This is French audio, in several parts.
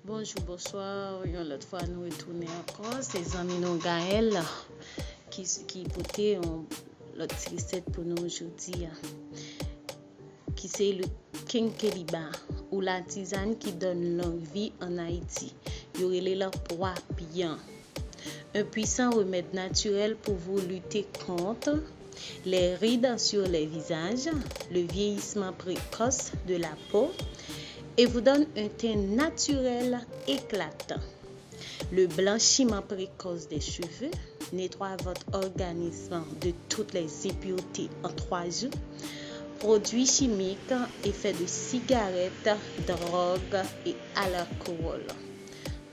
Bonjour, bonsoir. Une autre fois, nous retournons encore. C'est amis nous Gaël qui portait l'autre recette pour nous aujourd'hui. Qui c'est le Kenkeliba ou la tisane qui donne l'envie en Haïti. Il y aurait les pois bien. Un puissant remède naturel pour vous lutter contre les rides sur les visages, le vieillissement précoce de la peau et vous donne un teint naturel éclatant. Le blanchiment précoce des cheveux nettoie votre organisme de toutes les impuretés en 3 jours. Produits chimiques, effets de cigarettes, drogue et alcool.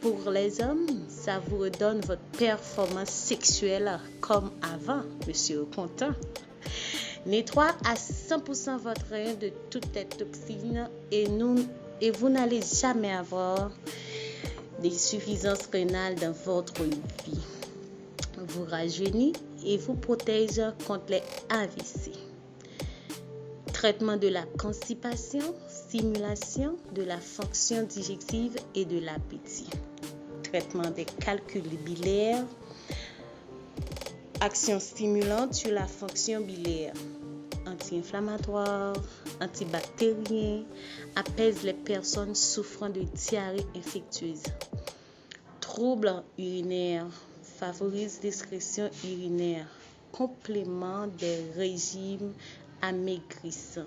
Pour les hommes, ça vous redonne votre performance sexuelle comme avant, monsieur content. Nettoie à 100% votre rein de toutes les toxines et vous n'allez jamais avoir d'insuffisance rénale dans votre vie. Vous rajeunit et vous protège contre les AVC. Traitement de la constipation, stimulation de la fonction digestive et de l'appétit. Traitement des calculs biliaires, action stimulante sur la fonction biliaire, anti-inflammatoire, antibactérien, apaise les personnes souffrant de diarrhée infectieuse. Troubles urinaires, favorise l'excrétion urinaire, complément des régimes amaigrissants.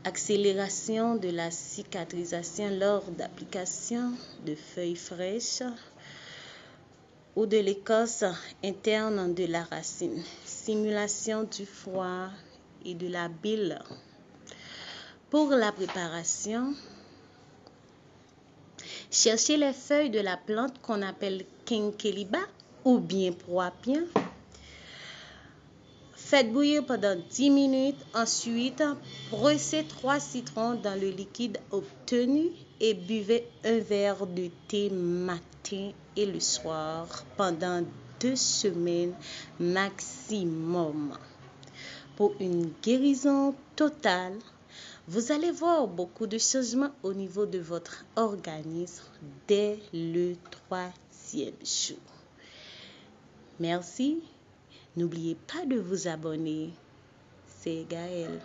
Accélération de la cicatrisation lors d'application de feuilles fraîches ou de l'écorce interne de la racine. Stimulation du foie et de la bile. Pour la préparation, cherchez les feuilles de la plante qu'on appelle Kenkeliba ou bien pois-pien. Faites bouillir pendant 10 minutes. Ensuite, pressez 3 citrons dans le liquide obtenu et buvez un verre de thé matin et le soir pendant 2 semaines maximum. Pour une guérison totale, vous allez voir beaucoup de changements au niveau de votre organisme dès le 3e jour. Merci. N'oubliez pas de vous abonner. C'est Gaël.